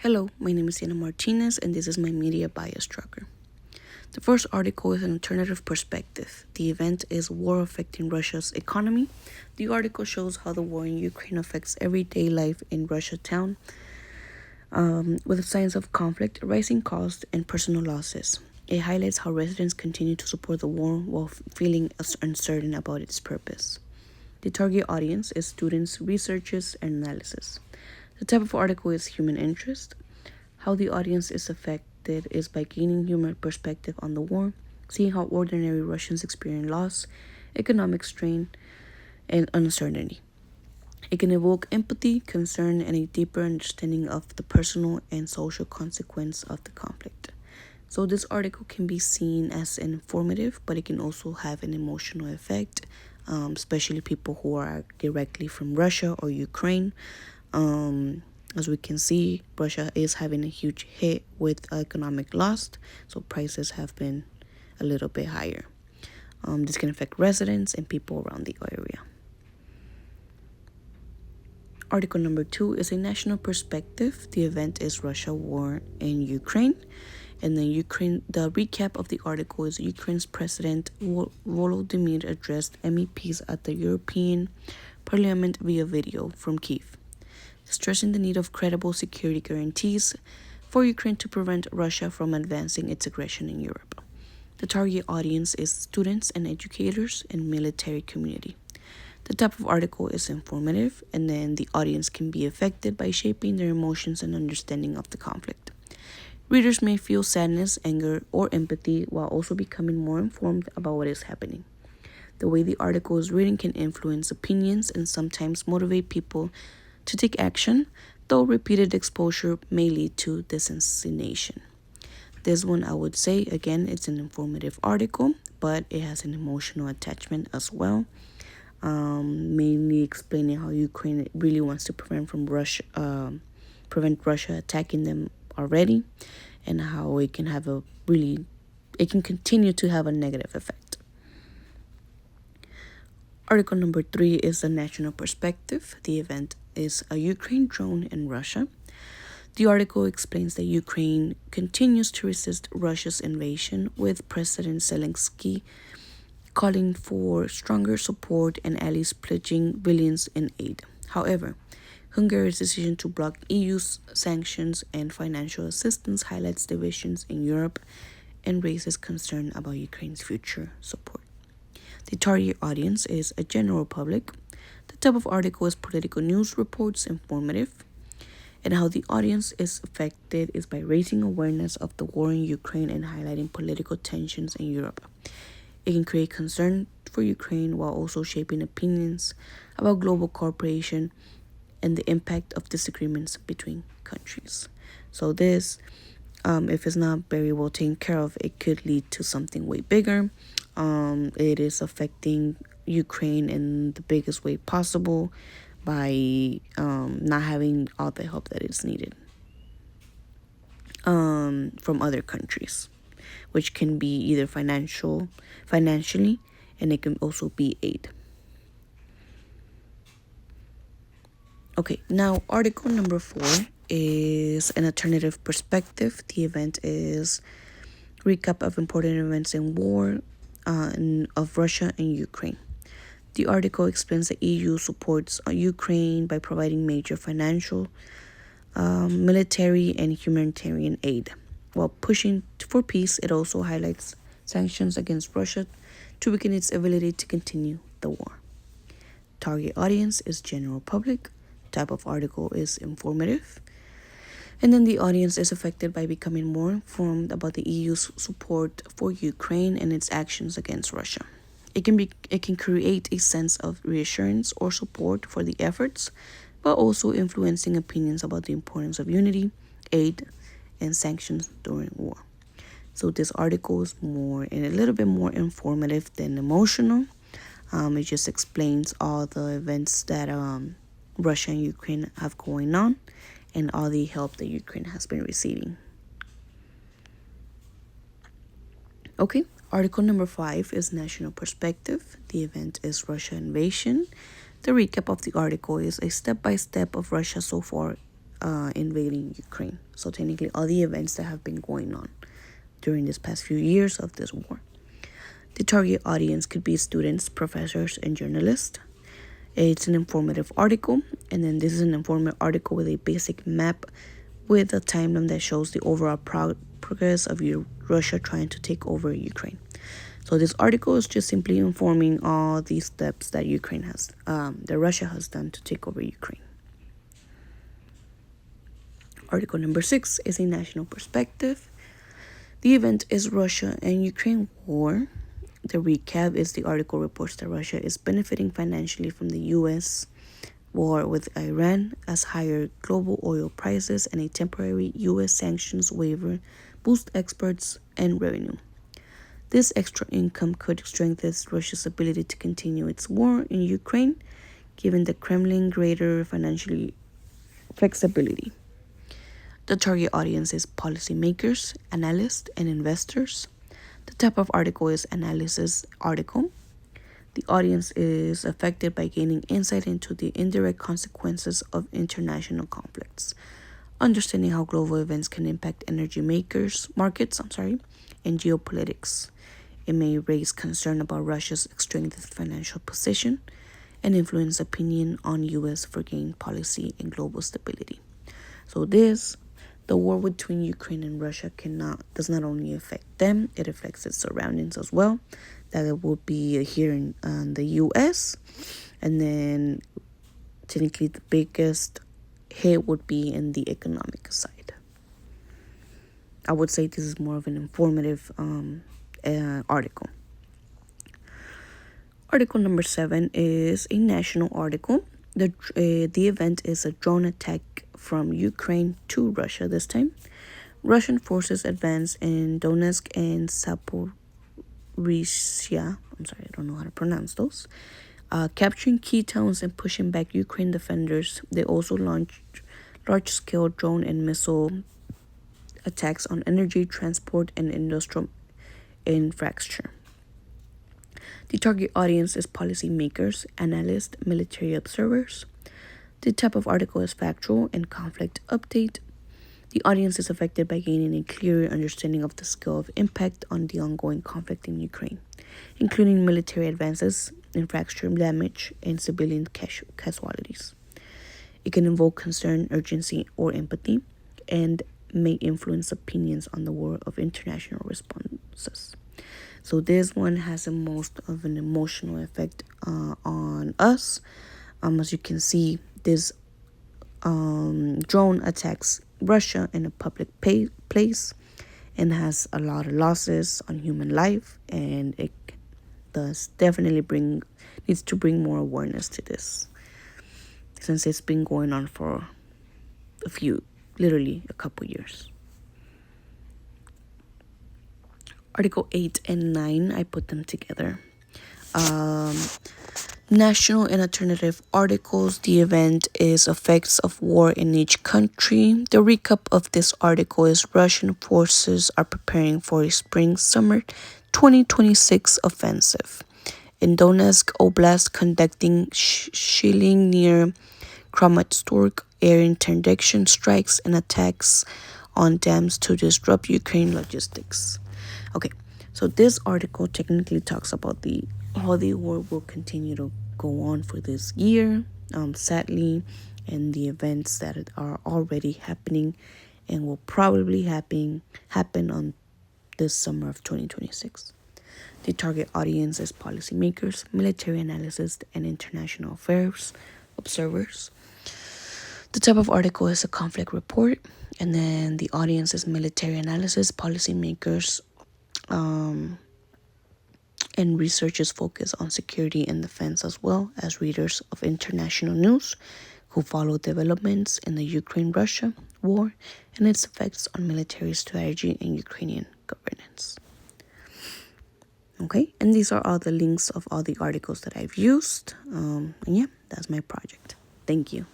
Hello, my name is Yana Martinez, and this is my media bias tracker. The first article is an alternative perspective. The event is war affecting Russia's economy. The article shows how the war in Ukraine affects everyday life in Russia town, with signs of conflict, rising costs, and personal losses. It highlights how residents continue to support the war while feeling uncertain about its purpose. The target audience is students, researchers, and analysis. The type of article is human interest. How the audience is affected is by gaining human perspective on the war, seeing how ordinary Russians experience loss, economic strain, and uncertainty. It can evoke empathy, concern, and a deeper understanding of the personal and social consequence of the conflict. So this article can be seen as informative, but it can also have an emotional effect, especially people who are directly from Russia or Ukraine. As we can see, Russia is having a huge hit with economic loss, so prices have been a little bit higher. This can affect residents and people around the area. Article number 2 is a national perspective. The event is Russia war in Ukraine. And then the recap of the article is Ukraine's President Volodymyr addressed MEPs at the European Parliament via video from Kyiv, stressing the need of credible security guarantees for Ukraine to prevent Russia from advancing its aggression in Europe. The target audience is students and educators and military community. The type of article is informative, and then the audience can be affected by shaping their emotions and understanding of the conflict. Readers may feel sadness, anger, or empathy while also becoming more informed about what is happening. The way the article is written can influence opinions and sometimes motivate people to take action, though repeated exposure may lead to disinclination. This one, I would say, again, it's an informative article, but it has an emotional attachment as well, mainly explaining how Ukraine really wants to prevent Russia attacking them already, and how it can continue to have a negative effect. Article number 3 is a national perspective. The event is a Ukraine drone in Russia. The article explains that Ukraine continues to resist Russia's invasion, with President Zelensky calling for stronger support and allies pledging billions in aid. However, Hungary's decision to block EU's sanctions and financial assistance highlights divisions in Europe and raises concern about Ukraine's future support. The target audience is a general public. The type of article is political news reports, informative, and how the audience is affected is by raising awareness of the war in Ukraine and highlighting political tensions in Europe. It can create concern for Ukraine while also shaping opinions about global cooperation and the impact of disagreements between countries. So this, if it's not very well taken care of, it could lead to something way bigger. It is affecting Ukraine in the biggest way possible by not having all the help that is needed from other countries, which can be either financially, and it can also be aid. Okay, now article number 4 is an alternative perspective. The event is recap of important events in war of Russia and Ukraine. The article explains that EU supports Ukraine by providing major financial, military, and humanitarian aid. While pushing for peace, it also highlights sanctions against Russia to weaken its ability to continue the war. Target audience is general public. Type of article is informative, and then the audience is affected by becoming more informed about the EU's support for Ukraine and its actions against Russia. It can create a sense of reassurance or support for the efforts, but also influencing opinions about the importance of unity, aid, and sanctions during war. So this article is a little bit more informative than emotional. It just explains all the events that Russia and Ukraine have going on and all the help that Ukraine has been receiving. Okay, article number 5 is national perspective. The event is Russia invasion. The recap of the article is a step-by-step of Russia so far invading Ukraine. So technically all the events that have been going on during this past few years of this war. The target audience could be students, professors, and journalists. It's an informative article, and then this is an informative article with a basic map with a timeline that shows the overall progress of Russia trying to take over Ukraine. So this article is just simply informing all these steps that that Russia has done to take over Ukraine. Article number 6 is a national perspective. The event is Russia and Ukraine war. The recap is the article reports that Russia is benefiting financially from the U.S. war with Iran as higher global oil prices and a temporary U.S. sanctions waiver boost exports and revenue. This extra income could strengthen Russia's ability to continue its war in Ukraine, giving the Kremlin greater financial flexibility. The target audience is policymakers, analysts, and investors. The type of article is analysis article. The audience is affected by gaining insight into the indirect consequences of international conflicts, understanding how global events can impact energy markets, and geopolitics. It may raise concern about Russia's strengthened financial position and influence opinion on U.S. foreign policy and global stability. So the war between Ukraine and Russia does not only affect them, it affects its surroundings as well. That it will be here in the U.S. And then technically the biggest hit would be in the economic side. I would say this is more of an informative article. Article number 7 is a national article. The event is a drone attack from Ukraine to Russia this time. Russian forces advance in Donetsk and Zaporizhia. I don't know how to pronounce those. Capturing key towns and pushing back Ukraine defenders. They also launched large-scale drone and missile attacks on energy, transport, and industrial infrastructure. The target audience is policymakers, analysts, military observers. The type of article is factual and conflict update. The audience is affected by gaining a clearer understanding of the scale of impact on the ongoing conflict in Ukraine, including military advances, infrastructure damage, and civilian casualties. It can invoke concern, urgency, or empathy, and may influence opinions on the world of international responses. So this one has the most of an emotional effect on us. As you can see, this drone attacks Russia in a public place and has a lot of losses on human life, and it does definitely needs to bring more awareness to this, since it's been going on for literally a couple years. Article 8 and 9, I put them together. National and alternative articles. The event is effects of war in each country. The recap of this article is Russian forces are preparing for a spring-summer 2026 offensive. In Donetsk Oblast, conducting shelling near Kramatorsk, air interdiction strikes and attacks on dams to disrupt Ukraine logistics. Okay, so this article technically talks about how the war will continue to go on for this year, sadly, and the events that are already happening and will probably happen on this summer of 2026. The target audience is policymakers, military analysts, and international affairs observers. The type of article is a conflict report, and then the audience is military analysis, policymakers, and researchers focus on security and defense, as well as readers of international news who follow developments in the Ukraine-Russia war and its effects on military strategy and Ukrainian governance. Okay, and these are all the links of all the articles that I've used. And yeah, that's my project. Thank you.